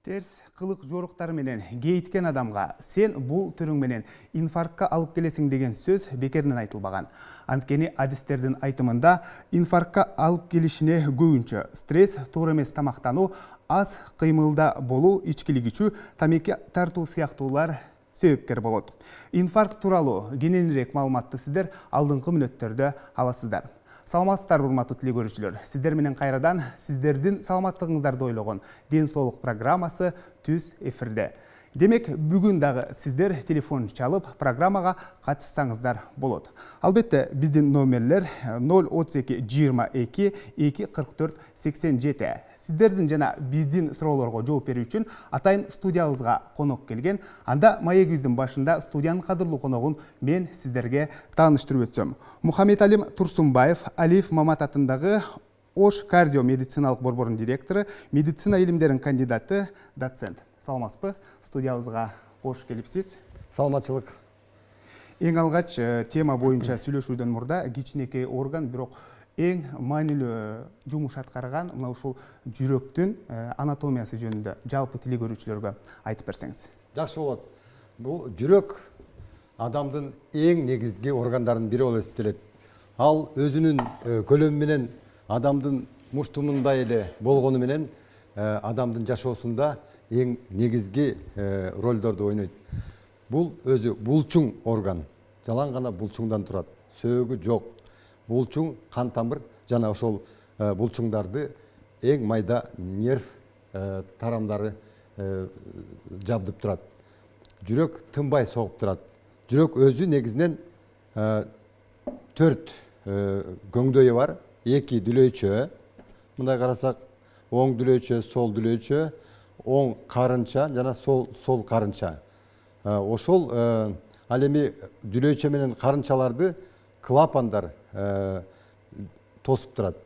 Терс кылык жоруктары менен кейиткен адамга сен бул түрүң менен инфарктка алып келесиң деген сөз бекеринен айтылбаган. Анткени адистердин айтымында инфарктка алып келишине көбүнчө стресс, туура эмес тамактануу, аз кыймылда болуу, ичкилик ичүү, тамеки тартуу сыяктуулар себепкер болот. Инфаркт тууралуу кененирээк маалыматты сиздер алдыңкы мүнөттөрдө аласыздар. Саламатсыздар урматтуу телекөрүүчүлөр. Сиздер менен кайрадан сиздердин саламаттыгыңыздарды ойлогон Ден соолук программасы түз эфирде. Демек, бүгүн дагы сиздер телефон чалып программага катышсаңыздар болот. Албетте, биздин номерлер 032 22 244 87. Сиздердин жана биздин суроолорго жооп берүү үчүн атайын студиябызга конок келген. Анда маегибиздин башында студиянын кадырлуу коногун мен сиздерге тааныштырып өтсөм. Мухаммедалим Турсунбаев, Алиев Мамат атындагы Ош кардио медициналык борборунун директору, медицина илимдеринин кандидаты, доцент. Саламатсызбы? Студиябызга кош келипсиз. Саламатчылык. Эң алгач тема боюнча сүйлөшүүдөн мурда кичинекей орган, бирок эң маанилүү жумуш аткарган мына ушул жүрөктүн анатомиясы жөнүндө жалпы телекөрүүчүлөргө айтып берсеңиз. Жакшы болот. Бул жүрөк адамдын эң негизги органдарынын бири болуп эсептелет. Ал өзүнүн көлөмү менен адамдын муштумундай эле болгону менен адамдын жашоосунда эң негизги ролдорду ойнойт. Бул өзү булчуң орган. Жалаң гана булчуңдан турат. Сөөгү жок. Булчуң, кан тамыр жана ошол булчуңдарды эң майда нерв тарамдары жабдып турат. Жүрөк тынбай согуп турат. Жүрөк өзү негизинен 4 көңдөйү бар. 2 дүлөйчө. Мындай карасак, оң дүлөйчө, сол дүлөйчө, оң карынча жана сол карынча. Ошол ал эми дүлөйчө менен карынчаларды клапандар тосуп турат.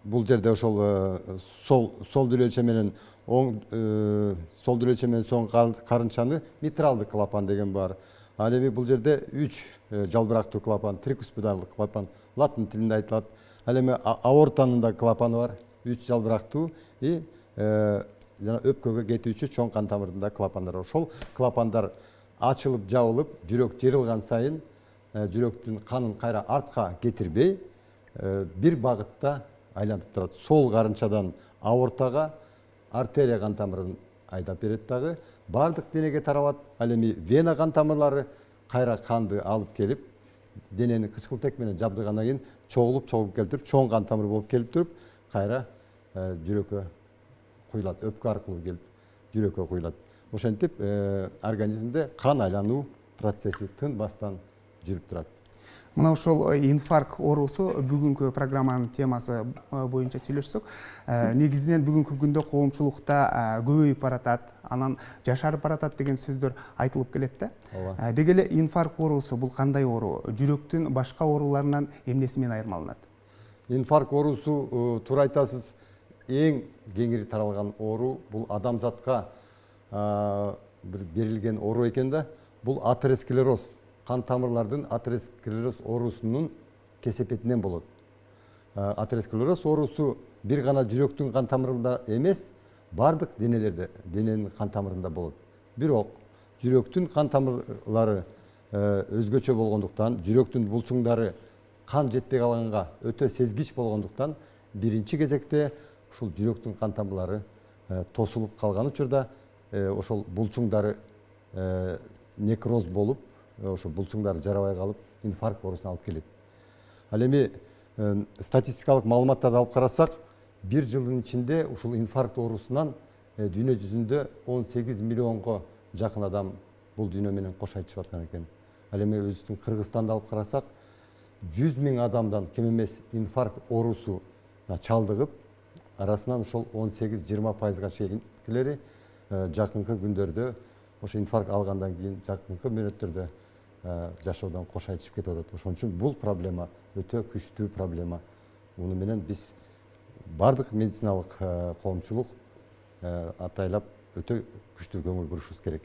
Бул жерде ошол сол дүлөйчө менен сол дүлөйчө менен соң карынчаны митралдык клапан деген бар. Ал эми бул жерде 3 жалбырактуу клапан, трикуспидалдык клапан латын тилинде айтылат. Ал эми аортанын да клапаны бар, 3 жалбырактуу и жана өпкөгө кетүүчү чоң кан тамырдын да клапандары. Ошол клапандар ачылып, жабылып, жүрөк жырылган сайын жүрөктүн канын кайра артка кетирбей, бир багытта айлантып турат. Сол карынчадан аортага артерия кан тамырын айдап берет дагы, бардык денеге таралат. Ал эми вена кан тамырлары кайра канды алып келип, денени кычкылтек менен жабдыгандан кийин чогулуп келип, чоң кан тамыр болуп келип туруп, кайра жүрөккө куюлат, өпкө аркылуу келип жүрөккө куюлат. Ошентип организмде кан айлануу процесси тынбастан жүрүп турат. Мына ошол инфаркт оорусу бүгүнкү программанын темасы боюнча сүйлөшсөк, негизинен бүгүнкү күндө коомчулукта көбөйүп баратат, анан жашарып баратат деген сөздөр айтылып келет да. Деги эле инфаркт оорусу бул кандай оору? Жүрөктүн башка ооруларынан эмнеси менен айырмаланат? Инфаркт оорусу, туура айтасыз, эң кеңири таралган оору. Бул адамзатка берилген оору экен да. Бул атеросклероз, кан тамырлардын атеросклероз оорусунун кесепетинен болот. Атеросклероз оорусу бир гана жүрөктүн кан тамырында эмес, бардык денелерде, дененин кан тамырында болот. Бирок жүрөктүн кан тамырлары өзгөчө болгондуктан, жүрөктүн булчуңдары кан жетпей калганга өтө сезгич болгондуктан, биринчи кезекте ушул жүрөктүн кан тамырлары тосулуп калган учурда ошол булчуңдары некроз болуп, ошол булчуңдары жарабай калып, инфаркт оорусуна алып келет. Ал эми статистикалык маалыматтарды алып карасак, бир жылдын ичинде ушул инфаркт оорусунан дүйнө жүзүндө 18 миллионго жакын адам бул дүйнө менен кош айтышып аткан экен. Ал эми өзүбүздүн Кыргызстанды алып карасак, 100 000 адамдан кем эмес инфаркт оорусу чалдыгып, арасынан ошол 18-20%га чейинкилери жакынкы күндөрдө ошо инфаркт алгандан кийин жакынкы мүнөттөрдө жашоодон кош айтышып кетип атат. Ошон үчүн бул проблема өтө күчтүү проблема. Муну менен биз бардык медициналык коомчулук атайлап өтө күчтүү көңүл бурушубуз керек.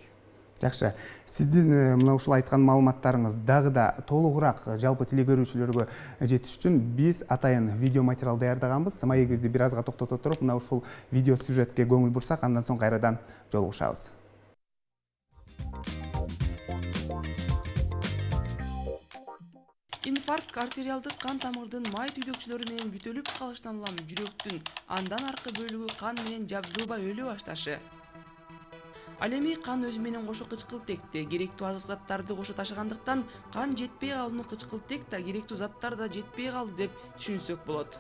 Жакшы. Сиздин мына ушул айткан маалыматтарыңыз дагы да толугураак жалпы телекөрүүчүлөргө жетиш үчүн биз атайын видео материал даярдаганбыз. Маегибизди бир азга токтото туруп, мына ушул видео сюжетке көңүл бурсак, андан соң кайрадан жолугушабыз. Инфаркт артериалдык кан тамырдын май түйдөкчөлөрү менен бүтөлүп калышынан улам жүрөктүн андан аркы бөлүгү кан менен жабдылбай өлө башташы. Ал эми кан өзү менен кошо кычкылтекти, керектүү азык заттарды кошо ташыгандыктан кан жетпей калууну кычкылтек да керектүү заттар да жетпей калды деп түшүнсөк болот.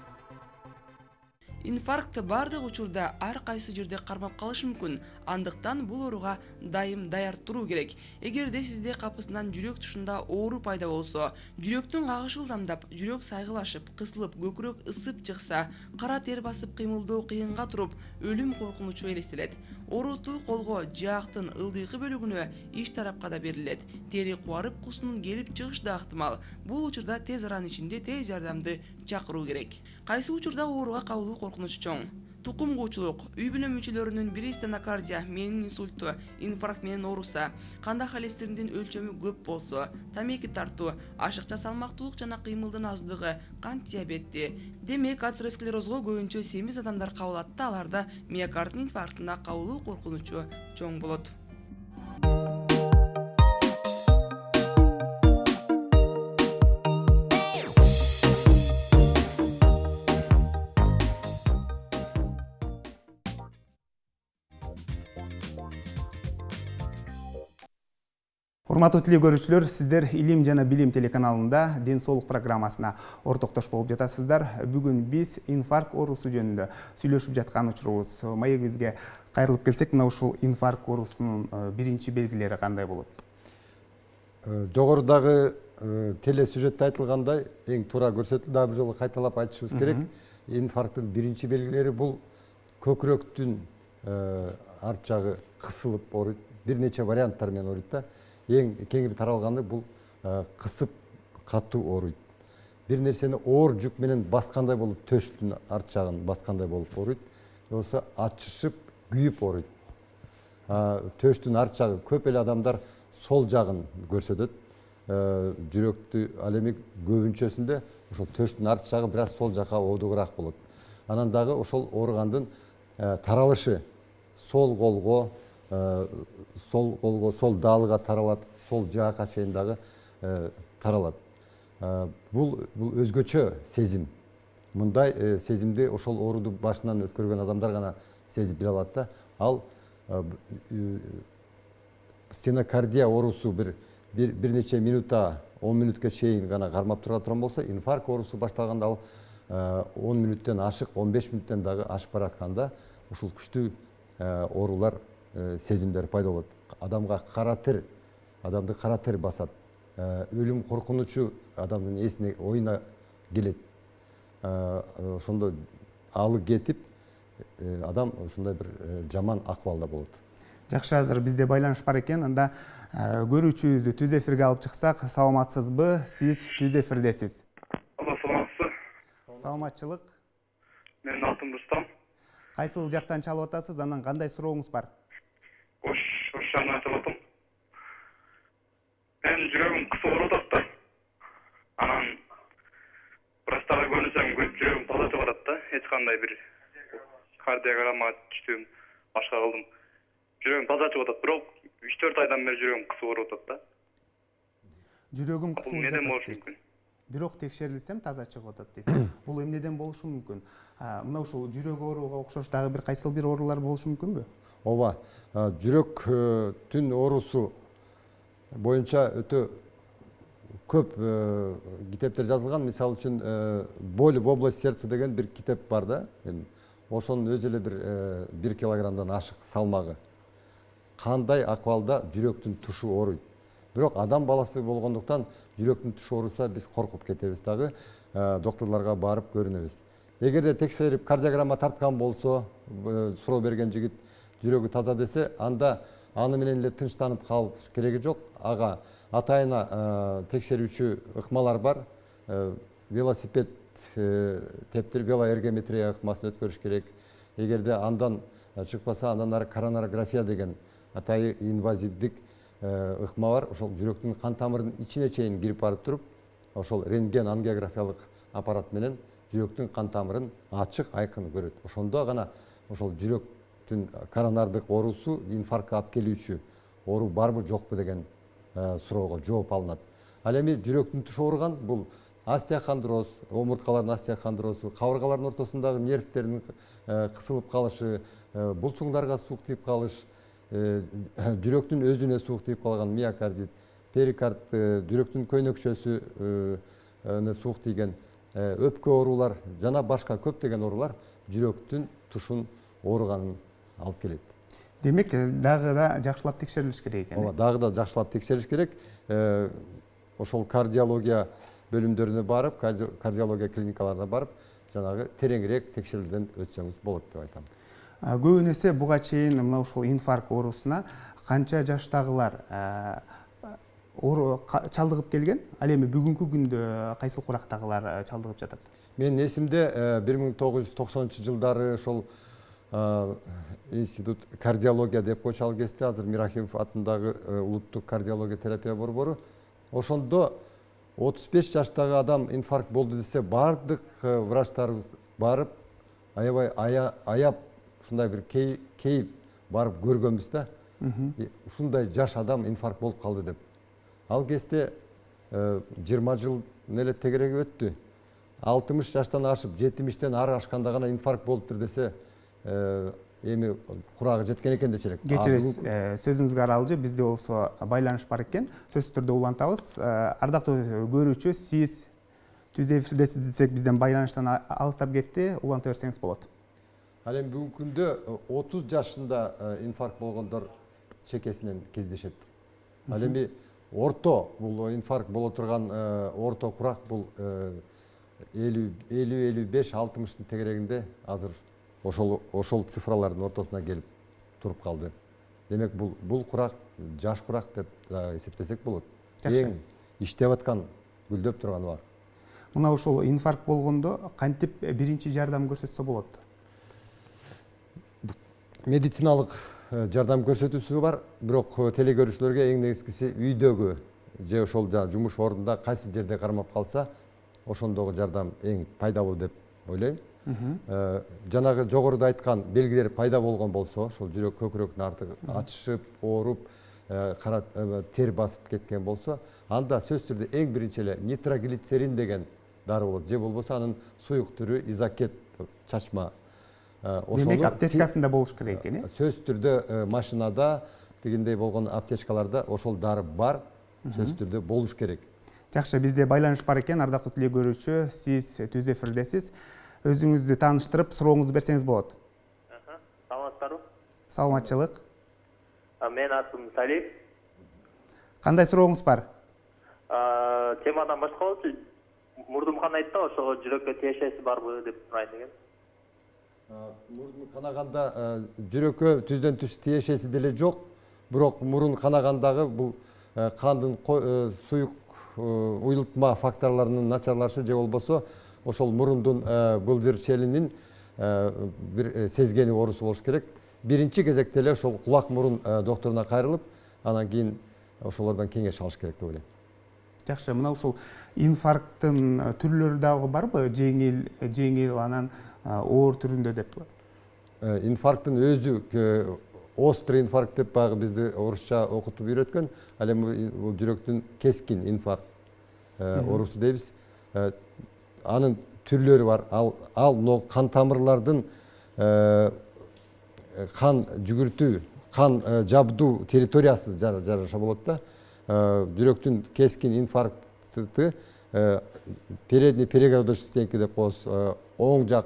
Инфаркт бардык учурда ар кайсы жерде кармап калышы мүмкүн. Андыктан бул ооруга дайым даяр туруу керек. Эгерде сизде капысынан жүрөк тушунда оору пайда болсо, жүрөктүн кагышы ылдамдап, жүрөк сайгылашып, кысылып, көкүрөк ысып чыкса, кара тер басып кыймылдоо кыйынга туруп, өлүм коркунучу элестелет. Оорутуу колго, жаактын ылдыйкы бөлүгүнө, ич тарапка да берилет. Тери кубарып, кусунун келип чыгышы да ыктымал. Бул учурда тез аранын ичинде тез жардамды чакыруу керек. Кайсы учурда ооруга кабылуу коркунучу чоң. Тукум куучулук, үй бүлө мүчөлөрүнүн бири стенокардия, менин инсульту, инфаркт менен ооруса, канда холестериндин өлчөмү көп болсо, тамеки тартуу, ашыкча салмактуулук жана кыймылдын аздыгы, кант диабети. Демек, атеросклерозго көбүнчө семиз адамдар кабылат да, аларда миокард инфарктына кабылуу коркунучу чоң болот. Урматтуу телекөрүүчүлөр, сиздер Илим жана Билим телеканалында ден соолук программасына ортоктош болуп жатасыздар. Бүгүн биз инфаркт оорусу жөнүндө сүйлөшүп жаткан учурубуз. Маегибизге кайрылып келсек, мына ушул инфаркт оорусунун биринчи белгилери кандай болот? Жогорудагы телесюжетте айтылгандай, эң туура көрсөтүлдү, дагы бир жолу кайталап айтышыбыз керек. Инфаркттын биринчи белгилери бул көкүрөктүн арт жагы кысылып ооруйт. Бир нече варианттар менен ооруйт да. Ең кеңири таралганы бул кысып катуу ооруйт. Бир нерсени оор жүк менен баскандай болуп, төштүн арт жагын баскандай болуп ооруйт. Болсо ачышып, күйүп ооруйт. Төштүн арт жагы көп эле адамдар сол жагын көрсөтөт. Жүрөктү ал эми көбүнчөсүндө ошол төштүн арт жагы бир аз сол жака оодугураак болот. Анан дагы ошол ооругандын таралышы сол колго, сол даалыга таралат, сол жаакка чейин дагы таралат. Бул өзгөчө сезим. Мындай сезимди ошол ооруду башынан өткөргөн адамдар гана сезип биле алат да. Ал стенокардия оорусу бир нече минутта, 10 мүнөткө чейин гана кармап турган болсо, инфаркт оорусу башталганда ал 10 мүнөттөн ашык, 15 мүнөттөн дагы ашып баратканда ушул күчтүү оорулар, сезимдер пайда болот. Адамга адамды кара тер басат. Өлүм коркунучу адамдын эсине, оюна келет. Ошондо алы кетип, адам ошондой бир жаман акыбалда болот. Жакшы, азыр бизде байланыш бар экен. Анда көрүүчүбүздү түз эфирге алып чыксак, саламатсызбы? Сиз түз эфирдесиз. Саламатсызбы? Саламатчылык. Менин атым Рустам. Кайсыл жактан чалып атасыз? Анан кандай сурооңуз бар? Ош жагынан айтып атам. Менин жүрөгүм кысып ооруп атат да. Анан врачтарга көрүнсөм жүрөгүм таза барат да. Эч кандай бир кардиограмма түштүм, башка кылдым. Жүрөгүм таза чыгып атат, бирок 3-4 айдан бери жүрөгүм кысып ооруп атат да. Жүрөгүм кысылып жатат. Эмнеден болушу мүмкүн? Бирок текшерилсем таза чыгып атат дейт. Бул эмнеден болушу мүмкүн? Мына ушул жүрөк ооруга окшош дагы бир кайсыл бир оорулар болушу мүмкүнбү? Ооба, жүрөктүн оорусу боюнча өтө көп китептер жазылган. Мисалы үчүн «Боль в области сердца» деген бир китеп бар да. Ошонун өзү эле бир 1 килограммдан ашык салмагы. Кандай акыбалда жүрөктүн тушу ооруйт. Бирок адам баласы болгондуктан жүрөктүн тушу ооруса биз коркуп кетебиз дагы, докторлорго барып көрүнөбүз. Эгерде текшерип кардиограмма тарткан болсо, суроо берген жигит жүрөгү таза десе, анда аны менен эле тынчтанып калыш кереги жок. Ага атайына текшерүүчү ыкмалар бар. Велосипед тептирип велоэргометрия ыкмасын өткөрүш керек. Эгерде андан чыкпаса, андан ары коронарография деген атайы инвазивдик ыкма бар. Ошол жүрөктүн кан тамырынын ичине чейин кирип барып туруп, ошол рентген ангиографиялык аппарат менен жүрөктүн кан тамырын ачык айкын көрөт. Ошондо гана ошол жүрөктүн коронардык оорусу инфарктка алып келүүчү оору барбы жокпу деген суроого жооп алынат. Ал эми жүрөктүн тушу ооруган бул остеохондроз, омурткалардын остеохондрозу, кабыргалардын ортосундагы нервтердин кысылып калышы, булчуңдарга суук тийип калыш, жүрөктүн өзүнө суук тийип калган миокардит, перикард, жүрөктүн көйнөкчөсүнө суук тийген, өпкө оорулар жана башка көптөгөн оорулар жүрөктүн тушун ооруганын алып келет. Демек, дагы да жакшылап текшерилиш керек экен. Ооба, дагы да жакшылап текшериш керек. Ошол кардиология бөлүмдөрүнө барып, кардиология клиникаларына барып, жанагы тереңирээк текшерүүдөн өтсөңүз болот деп айтам. Көбүн эсе буга чейин мына ушул инфаркт оорусуна канча жаштагылар чалдыгып келген, ал эми бүгүнкү күндө кайсыл курактагылар чалдыгып жатат? Менин эсимде 1990-жылдары ошол институт кардиология деп койчу ал кезде, азыр Мирахимов атындагы улуттук кардиология терапия борбору. Ошондо 35 жаштагы адам инфаркт болду десе, бардык врачтарыбыз барып, аябай аяп, ушундай бир кейип барып көргөнбүз да. Ушундай жаш адам инфаркт болуп калды деп. Ал кезде 20 жыл эле тегереги өттү. 60 жаштан ашып, 70-тен ары ашканда гана инфаркт болуптур десе, эми курагы жеткен экен дечелек. Кечиресиз, сөзүңүзгө аралжы, бизде болсо байланыш бар экен. Сөзсүз түрдө улантабыз. Ардактуу көрүүчү, сиз түз эфирдесиз десек, бизден байланыштан алыстап кетти, уланта берсеңиз болот. Ал эми бүгүнкү күндө 30 жашында инфаркт болгондор чекесинен кездешет. Ал эми орто, бул инфаркт боло турган орто курак бул 50-55-60-тын тегерегинде азыр ошол цифралардын ортосуна келип туруп калды. Демек бул курак жаш курак деп эсептесек болот. Эң иштеп аткан, гүлдөп турган убак. Мына ушул инфаркт болгондо кантип биринчи жардам көрсөтсө болот? Медициналык жардам көрсөтүүсү бар, бирок телекөрүүчүлөргө эң негизгиси үйдөгү же ошол жумуш ордунда кайсы жерде кармап калса, ошондогу жардам эң пайдалуу деп ойлойм. Жанагы жогоруда айткан белгилер пайда болгон болсо, ошол жүрөк көкүрөктүн арты ачышып, ооруп, тер басып кеткен болсо, анда сөзсүз түрдө эң биринчи эле нитроглицерин деген дары болот. Же болбосо анын суюк түрү изокет, чачма. Демек, аптечкасында болуш керек экен, э? Сөзсүз түрдө машинада, дегендей болгон аптечкаларда ошол дары бар, сөзсүз түрдө болуш керек. Жакшы, бизде байланыш бар экен, ардактуу теле көрүүчү, сиз түз эфирдесиз. Өзүңүздү тааныштырып, сурооңузду берсеңиз болот. Саламатсыздарбы? Саламатчылык. Менин атым Салим. Кандай сурооңуз бар? Темадан башка болчу. Мурдум канайт да, ошого жүрөккө тиешеси барбы деп сурайын деген. Мурун канаганда жүрөккө түздөн түз тиешеси деле жок, бирок мурун канагандагы бул кандын суюк уюлтма факторлорунун начарлашы же болбосо ошол мурундун былжыр челинин бир сезгени оорусу болуш керек. Биринчи кезекте эле ошол кулак мурун докторуна кайрылып, анан кийин ошолордон кеңеш алыш керек деп ойлойм. Жакшы, мына ушул инфаркттын түрлөрү дагы барбы? Жеңил, анан оор түрүндө деп. Инфаркттын өзү острый инфаркт деп багы бизди орусча окутуп үйрөткөн. Ал эми бул жүрөктүн кескин инфаркт оорусу дейбиз. Анын түрлөрү бар. Ал кан тамырлардын кан жүгүртүү, кан жабдуу территориясы жараша болот да. Жүрөктүн кескин инфаркты передний перегородочный стенки деп коебуз. Оң жак,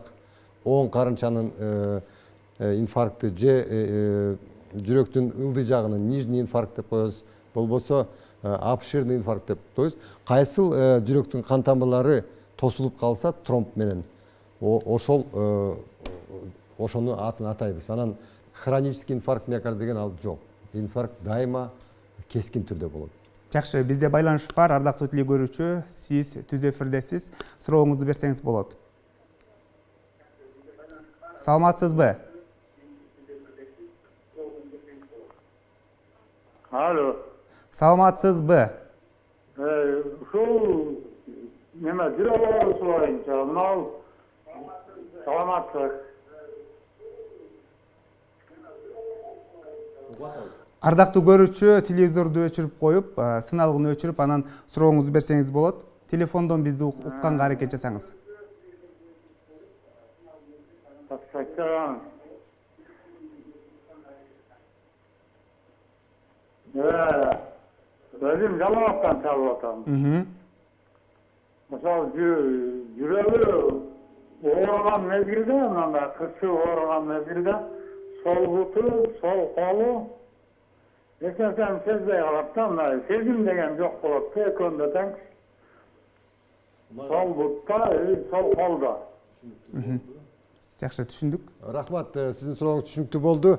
оң карынчанын инфаркты же жүрөктүн ылдый жагынын нижний инфаркт деп коебуз. Болбосо обширный инфаркт деп коебуз. Кайсыл жүрөктүн кан тамырлары тосулуп калса тромб менен, ошону атын атайбыз. Анан хронический инфаркт миокарда деген ал жок. Инфаркт дайыма кескин түрдө болот. Жакшы, бизде байланыш бар, ардактуу теле көрүүчү, сиз түз эфирдесиз. Сурооңузду берсеңиз болот. Саламатсызбы? Алло. Саламатсызбы? Ушул неме жүрөгү боюнча мынау саламаттык. Ардактуу көрүүчү, телевизорду өчүрүп коюп, сыналгын өчүрүп, анан сурооңузду берсеңиз болот. Телефондон бизди укканга аракет жасаңыз. Өзүм Жалаловдон чалып атам. Мисалы жүрөгү ооруган мезгилде, мындай кырсык ооруган мезгилде сол буту, сол колу эч нерсени сезбей калат да, мындай сезим деген жок болот да, экөөндө тең. Сол бутта, сол колдо. Жакшы түшүндүк. Рахмат, сиздин сурооңуз түшүнүктүү болду.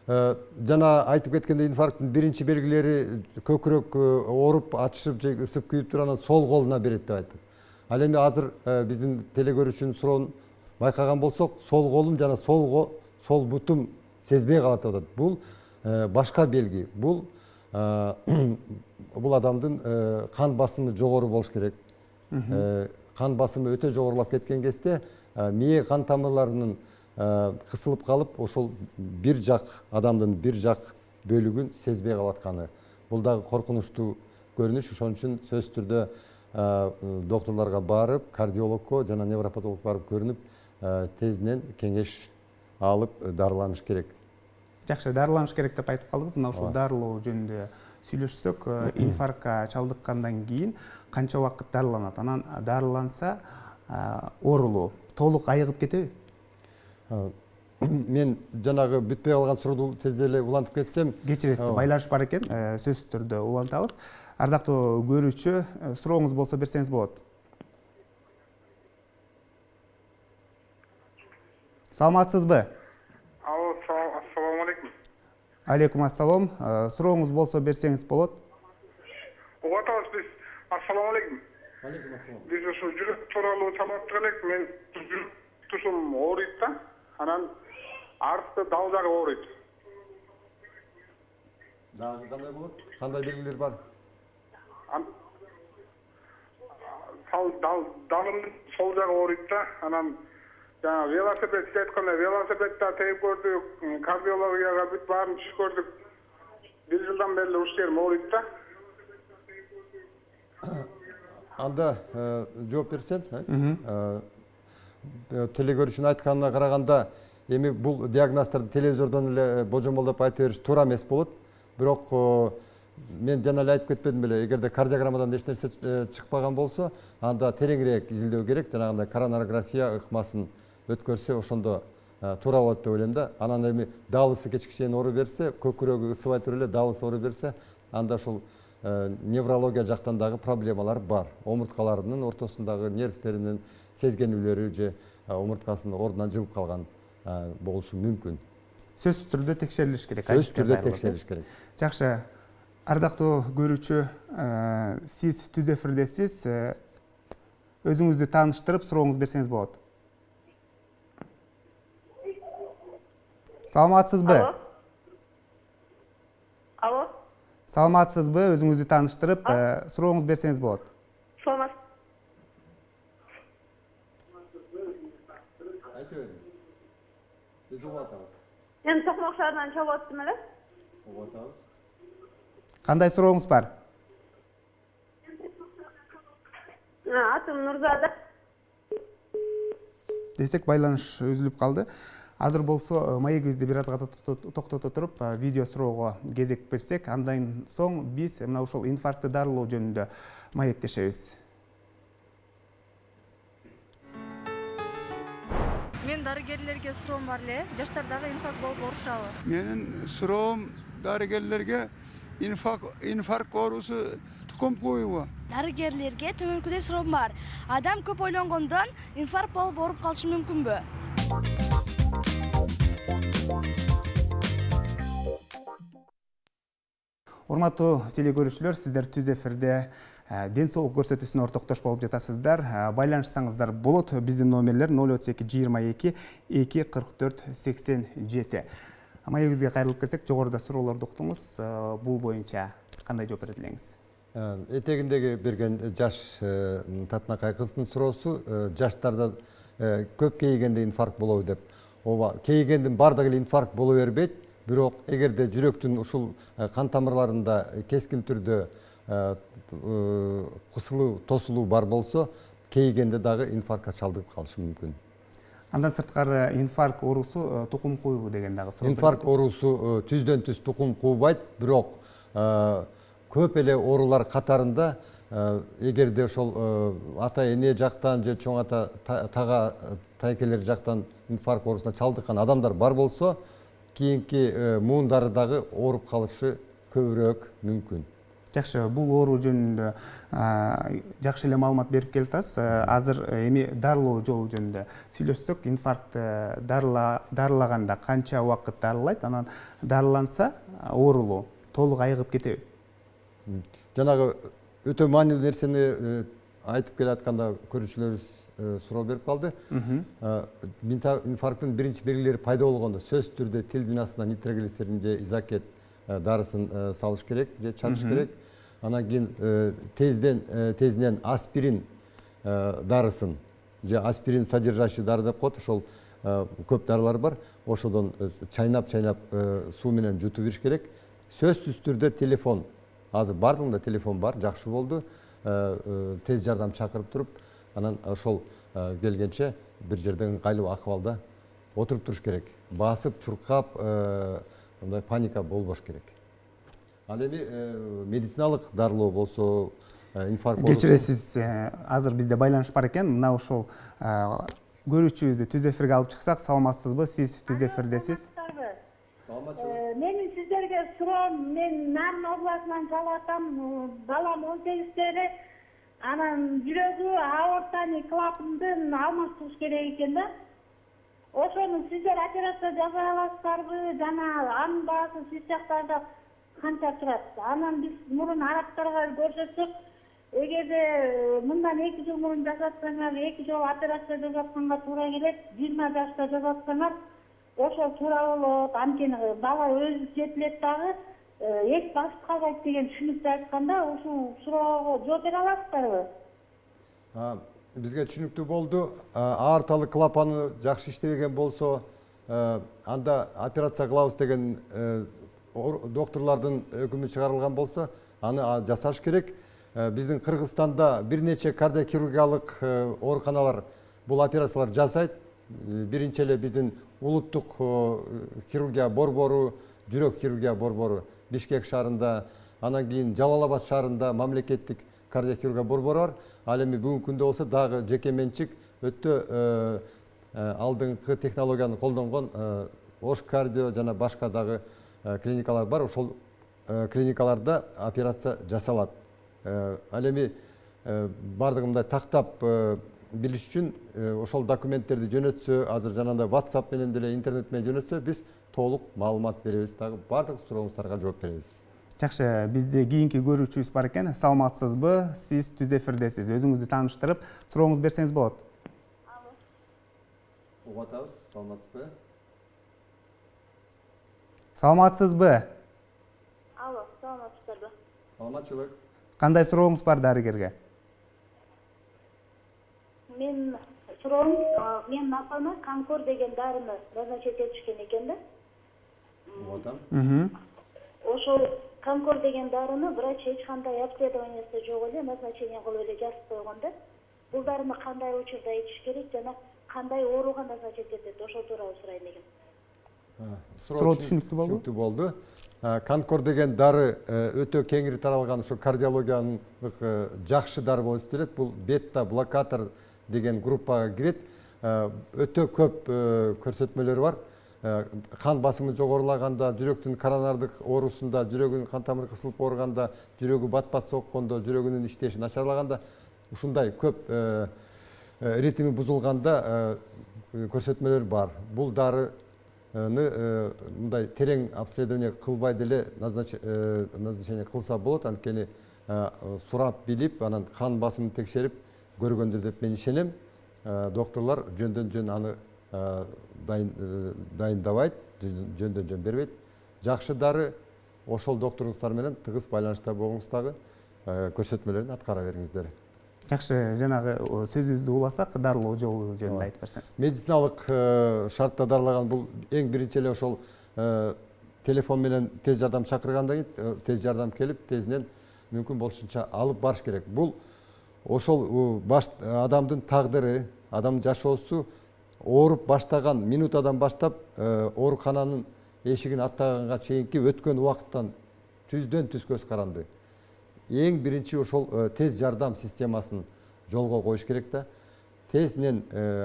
Жана айтып кеткендей, инфаркттын биринчи белгилери көкүрөк ооруп, ачышып же ысып күйүп туруп, анан сол колуна берет деп айттык. Ал эми азыр биздин телекөрүүчүнүн суроон байкаган болсок, сол колум жана сол бутум сезбей калат деп атат. Бул башка белги. Бул адамдын кан басымы жогору болуш керек. Кан басымы өтө жогорулап кеткен кезде мээ кан тамырларынын кысылып калып, ошол бир жак адамдын бир жак бөлүгүн сезбей калатканы. Бул дагы коркунучтуу көрүнүш. Ошон үчүн сөзсүз түрдө докторлорго барып, кардиологко жана невропатологко барып көрүнүп, тезинен кеңеш алып дарыланыш керек. Жакшы, дарыланыш керек деп айтып калдыңыз. Мына ушул дарылоо жөнүндө сүйлөшсөк, инфарктка чалдыккандан кийин канча убакыт дарыланат? Анан дарыланса, оорулуу толук айыгып кетеби? Мен жанагы бүтпөй калган суроону тез эле улантып кетсем, Кечиресиз, байланыш бар экен, сөзсүз түрдө улантабыз. Ардактуу көрүүчү, сурооңуз болсо берсеңиз болот. Саламатсызбы? Алло, ассаламу алейкум. Алейкум ассалам. Сурооңуз болсо берсеңиз болот. Угатабыз биз. Ассаламу алейкум. алейкум ассалам. Биз ушу жүрөк тууралуу чалаттык элек. Мен жүрөк тушум ооруйт да. Анан арты дал жагы ооруйт. Дагы кандай болот? Кандай белгилер бар? Далым сол жагы ооруйт да. Анан жана велосипед айткандай, велосипедде тегип көрдүк, кардиологияга бүт баарын түшүп көрдүк. 1 жылдан бери ушул жерим ооруйт да. Анда жооп берсем, телекөрүүчүнүн айтканына караганда, эми бул диагноздорду телевизордон эле божомолдоп айта бериш туура эмес болот. Бирок мен жана эле айтып кетпедим беле, эгерде кардиограммадан эч нерсе чыкпаган болсо, анда тереңирээк изилдөө керек, жанагындай коронарография ыкмасын өткөрсө, ошондо туура болот деп ойлойм да. Анан эми даалысы кечке чейин оору берсе, көкүрөгү ысыбай туруп эле даалысы оору берсе, анда ошол неврология жактан дагы проблемалар бар. Омурткаларынын ортосундагы нервтеринин сезгенүүлөрү же омурткасынын ордунан жылып калган болушу мүмкүн. Сөзсүз түрдө текшерилиш керек. Сөзсүз түрдө текшерилиш керек. Жакшы. Ардактуу көрүүчү, сиз түз эфирдесиз. Өзүңүздү тааныштырып, сурооңузду берсеңиз болот. Саламатсызбы? Алло. Саламатсызбы? Өзүңүздү тааныштырып, сурооңузду берсеңиз болот. Саламат. Айта бериңиз. Биз угуп атабыз. Мен Токмок шаарынан чалып аттым эле. Угуп атабыз. Кандай сурооңуз бар? Атым Нурзада. Десек, байланыш үзүлүп калды. Азыр болсо маегибизди бир азга токтото туруп, видео суроого кезек берсек, андан соң биз мына ушул инфарктты дарылоо жөнүндө маектешебиз. Мен дарыгерлерге суроом бар эле. Жаштардагы инфаркт болуп оорушабы? Менин суроом дарыгерлерге инфаркт оорусу тукум коюбу? Дарыгерлерге төмөнкүдөй суроом бар. Адам көп ойлонгондон инфаркт болуп ооруп калышы мүмкүнбү? Урматтуу телекөрүүчүлөр, сиздер түз эфирде ден соолук көрсөтүүсүнө ортоктош болуп жатасыздар. Байланышсаңыздар болот. Биздин номерлер 032 22 2 44 87. Маегибизге кайрылып келсек, жогоруда суроолорду уктуңуз. Бул боюнча кандай жооп берет элеңиз? Этегиндеги берген жаш Татынакай кыздын суроосу жаштарда көп кейигенде инфаркт болобу деп. Ооба, кейигендин бардыгы эле инфаркт боло бербейт, бирок эгерде жүрөктүн ушул кан тамырларында кескин түрдө кысылуу, тосулуу бар болсо, кейигенде дагы инфарктка чалдыгып калышы мүмкүн. Андан сырткары инфаркт оорусу тукум куйбу деген дагы суроо. Инфаркт оорусу түздөн түз тукум куубайт, бирок көп эле оорулар катарында эгерде ошол ата эне жактан же чоң ата тага тайкелер жактан инфаркт оорусуна чалдыккан адамдар бар болсо, кийинки муундары дагы ооруп калышы көбүрөөк мүмкүн. Жакшы, бул оору жөнүндө жакшы эле маалымат берип келатасыз. Азыр эми дарылоо жолу жөнүндө сүйлөшсөк, инфаркт дарылаганда канча убакыт дарылайт, анан дарыланса оорулуу толук айыгып кетеби? Жанагы өтө маанилүү нерсени айтып келатканда көрүүчүлөрүбүз суроо берип калды. Инфаркттын биринчи белгилери пайда болгондо сөзсүз түрдө тил дүйнөсүнө нитроглицерин же изокет дарысын салыш керек же чачыш керек. Анан кийин тезинен аспирин дарысын же аспирин содержащий дары деп коет, ошол көп дарылар бар. Ошодон чайнап суу менен жутуп бериш керек. Сөзсүз түрдө телефон, азыр бардыгында телефон бар, жакшы болду. Тез жардам чакырып туруп, анан ошол келгенче бир жерде ыңгайлуу акыбалда отуруп туруш керек. Басып, чуркап, мындай паника болбош керек. Ал эми медициналык дарылоо болсо, инфаркт болсо. Кечиресиз, азыр бизде байланыш бар экен. Мына ошол көрүүчүбүздү түз эфирге алып чыксак, саламатсызбы? Сиз түз эфирдесиз. Менин сиздерге суроом, мен Нарын областынан чалып атам. Балам 18-тери, анан жүрөгү аортаны клапандын алмаштырыш керек экен да. Ошону сиздер операция жасай аласыздарбы? Жана анын баасы сиз жактарда канча турат? Анан биз мурун арабтарга көрсөтсөк, эгерде мындан 2 жыл мурун жасатсаңар, 2 жол операция жасатканга туура келет, 20 жашта жасатсаңар, ошол туура болот. Анткени бала өзү жетилет дагы, эч басып калбайт деген түшүнүктү айтканда, ушул суроого жооп бере аласыздарбы? Бизге түшүнүктүү болду. Аорталык клапаны жакшы иштебеген болсо, анда операция кылабыз деген докторлордун өкүмү чыгарылган болсо, аны жасаш керек. Биздин Кыргызстанда бир нече кардиохирургиялык ооруканалар бул операциялар жасайт. Биринчи эле биздин улуттук хирургия борбору, жүрөк хирургия борбору Бишкек шаарында, анан кийин Жалал Абад шаарында мамлекеттик кардиохирургия борбору бар. Ал эми бүгүнкү күндө болсо дагы жеке менчик өтө алдыңкы технологияны колдонгон Ош кардио жана башка дагы клиникалар бар. Ошол клиникаларда операция жасалат. Ал эми бардыгындай тактап билиш үчүн ошол документтерди жөнөтсө, азыр жанагындай WhatsApp менен деле интернет менен жөнөтсө, биз толук маалымат беребиз, дагы бардык сурооңуздарга жооп беребиз. Жакшы, бизде кийинки көрүүчүбүз бар экен. Саламатсызбы? Сиз түз эфирдесиз. Өзүңүздү тааныштырып, сурооңуз берсеңиз болот. Угуп атабыз. Саламатсызбы? Саламатсызбы? Алло, саламатсыздарбы? Саламатчылык. Кандай сурооңуз бар дарыгерге? Мен суроом, мен апама Конкор деген дарыны назначить этишкен экен да. Угуп атам. Ошол Конкор деген дарыны врач эч кандай обследованиясы жок эле назначение кылып эле жазып койгон да. Бул дарыны кандай учурда ичиш керек жана кандай ооруга назначить этет? Ошол тууралуу сурайын дегем. Суроо түшүнүктүү болду. Конкор деген дары өтө кеңири таралган ушу кардиологиянын жакшы дары болуп эсептелет. Бул бета-блокатор деген группага кирет. Өтө көп көрсөтмөлөрү бар. Кан басымы жогорулаганда, жүрөктүн коронардык оорусунда, жүрөгүнүн кан тамыры кысылып ооруганда, жүрөгү бат-бат соккондо, жүрөгүнүн иштеши начарлаганда, ушундай көп ритми бузулганда көрсөтмөлөр бар. Бул дарыны мындай терең обследование кылбай деле назначение кылса болот. Анткени сурап билип, анан кан басымын текшерип көргөндүр деп мен ишенем. Докторлор жөндөн-жөн аны дайындабайт, жөндөн-жөн бербейт. Жакшы дары ошол доктуруңуздар менен тыгыз байланышта болуңуздагы көрсөтмөлөрүн аткара бериңиздер. Жакшы, жанагы сөзүбүздү уласак, дарылоо жолу жөнүндө айтып берсеңиз. Медициналык шартта дарылаган бул эң биринчи эле ошол телефон менен тез жардам чакыргандан кийин тез жардам келип, тезинен мүмкүн болушунча алып барыш керек. Бул ошол адамдын тагдыры, адамдын жашоосу ооруп баштаган минутадан баштап оорукананын эшигин аттаганга чейинки өткөн убакыттан түздөн түз көз каранды. Эң биринчи ошол тез жардам системасын жолго коюш керек да. Тезинен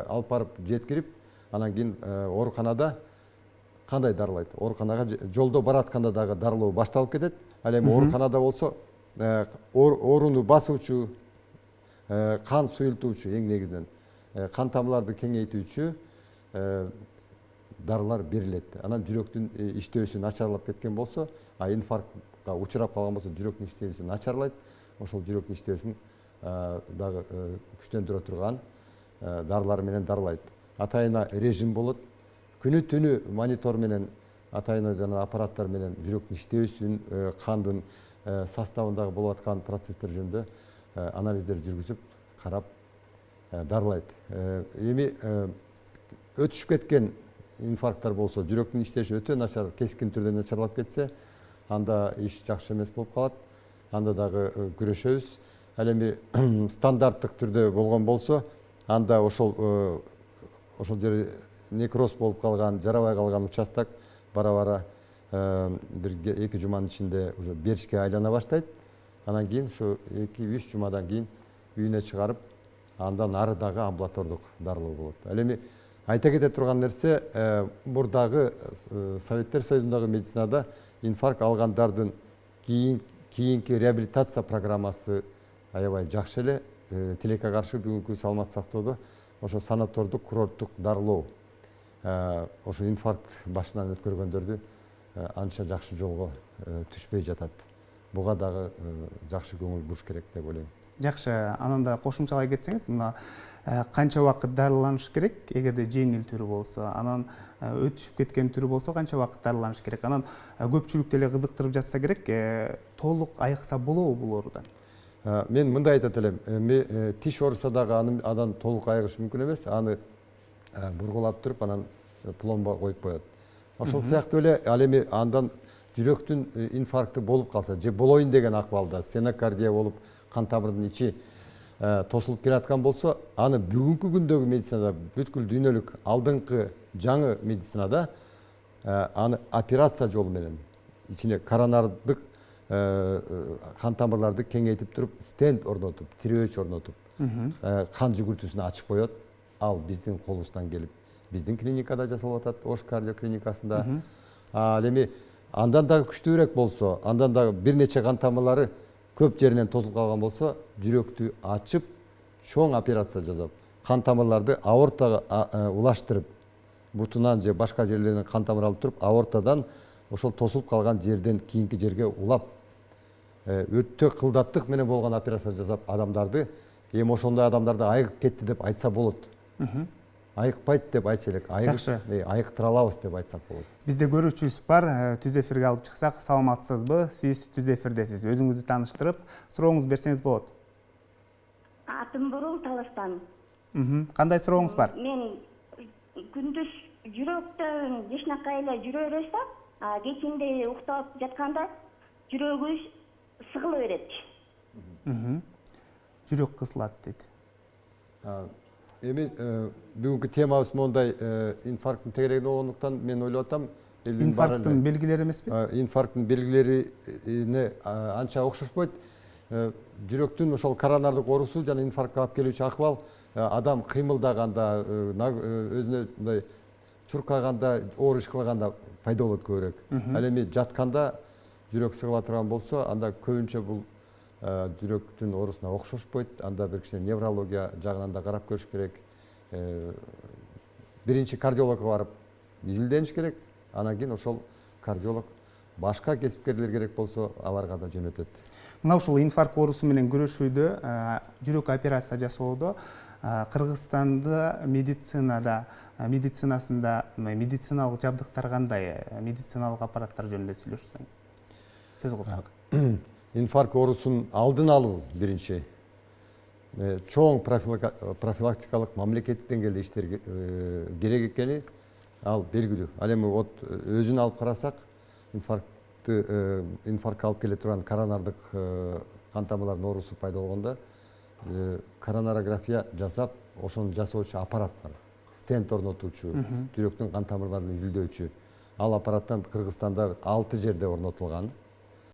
алып барып жеткирип, анан кийин ооруканада кандай дарылайт? Ооруканага жолдо баратканда дагы дарылоо башталып кетет. Ал эми ооруканада болсо ооруну басуучу, кан суюлтуучу, эң негизинен кан тамырларды кеңейтүүчү дарылар берилет. Анан жүрөктүн иштөөсү начарлап кеткен болсо, инфарктка учурап калган болсо жүрөктүн иштөөсү начарлайт. Ошол жүрөктүн иштөөсүн дагы күчтөндүрө турган дарылар менен дарылайт. Атайына режим болот. Күнү түнү монитор менен, атайына жана аппараттар менен жүрөктүн иштөөсүн, кандын составындагы болуп аткан процесстер жөнүндө анализдер жүргүзүп, карап дарылайт. Эми өтүшүп кеткен инфаркттар болсо, жүрөктүн иштеши өтө начар, кескин түрдө начарлап кетсе, анда иш жакшы эмес болуп калат. Анда дагы күрөшөбүз. Ал эми стандарттык түрдө болгон болсо, анда ошол жери некроз болуп калган, жарабай калган участок бара-бара бир 2 жуманын ичинде уже беришке айлана баштайт. Анан кийин ушу 2-3 жумадан кийин үйүнө чыгарып, андан ары дагы амбулатордук дарылоо болот. Ал эми айта кете турган нерсе, мурдагы Советтер Союзундагы медицинада инфаркт алгандардын кийинки реабилитация программасы аябай жакшы эле. Тилекке каршы бүгүнкү саламат сактоодо ошо санатордук, курорттук дарылоо, ошо инфаркт башынан өткөргөндөрдү анча жакшы жолго түшпөй жатат. Буга дагы жакшы көңүл буруш керек деп ойлойм. Жакшы, ананда кошумчалай кетсеңиз, мына канча убакыт дарыланыш керек, эгерде жеңил түрү болсо, анан өтүшүп кеткен түрү болсо канча убакыт дарыланыш керек. Анан көпчүлүктү эле кызыктырып жатса керек, толук айыкса болобу бул оорудан? Мен мындай айтат элем, тиш ооруса дагы андан толук айыгыш мүмкүн эмес, аны бургулап туруп, анан пломба коюп коет. Ошол сыяктуу эле ал эми андан жүрөктүн инфаркты болуп калса, же болоюн деген акыбалда стенокардия болуп, кан тамырдын ичи тосулуп келаткан болсо, аны бүгүнкү күндөгү медицинада, бүткүл дүйнөлүк алдыңкы жаңы медицинада аны операция жолу менен ичине коронардык кан тамырларды кеңейтип туруп, стенд орнотуп, тирөөч орнотуп, кан жүгүртүүсүн ачып коет. Ал биздин колубуздан келип, биздин клиникада жасалып атат, Ош кардио клиникасында. Ал эми андан дагы күчтүүрөөк болсо, андан дагы бир нече кан тамырлары көп жеринен тосулуп калган болсо, жүрөктү ачып, чоң операция жасап, кан тамырларды аортага улаштырып, бутунан же башка жерлеринен кан тамыр алып туруп, аортадан ошол тосулуп калган жерден кийинки жерге улап, өтө кылдаттык менен болгон операция жасап, адамдарды, эми ошондой адамдарды айыгып кетти деп айтса болот. Айыкпайт деп айтса элек, айыктыра алабыз деп айтсак болот. Бизде көрүүчүбүз бар, түз эфирге алып чыксак, саламатсызбы? Сиз түз эфирдесиз. Өзүңүздү тааныштырып, сурооңузду берсеңиз болот. Атым Бурул, Таластан. Кандай сурооңуз бар? Мен күндүз жүрөктөн жакшынакай эле жүрө берсем, кечинде уктап жатканда жүрөгү сыгыла берет. Жүрөк кысылат дейт. Эми бүгүнкү темабыз мондай инфаркттын тегерегинде болгондуктан мен ойлоп атам, инфаркттын белгилери эмеспи? Инфаркттын белгилерине анча окшошпойт. Жүрөктүн ошол коронардык оорусу жана инфарктка алып келүүчү акыбал адам кыймылдаганда, өзүнө мындай чуркаганда, оор иш кылганда пайда болот көбүрөөк. Ал эми жатканда жүрөк сыгыла турган болсо, анда көбүнчө бул жүрөктүн оорусуна окшошпойт. Анда бир кичине неврология жагынан да карап көрүш керек. Биринчи кардиологко барып изилдениш керек. Анан кийин ошол кардиолог башка кесипкерлер керек болсо аларга да жөнөтөт. Мына ушул инфаркт оорусу менен күрөшүүдө, жүрөк операция жасоодо Кыргызстанда медицинасында медициналык жабдыктар кандай, медициналык аппараттар жөнүндө сүйлөшсөңүз. сөз кылсак. Инфаркт оорусун алдын алуу биринчи. Чоң профилактикалык мамлекеттик деңгээлде иштер керек экени ал белгилүү. Ал эми өзүн алып карасак, инфарктка алып келе турган коронардык кан тамырлардын оорусу пайда болгондо коронарография жасап, ошону жасоочу аппарат бар. Стенд орнотуучу, жүрөктүн кан тамырларын изилдөөчү. Ал аппараттан Кыргызстанда 6 жерде орнотулган.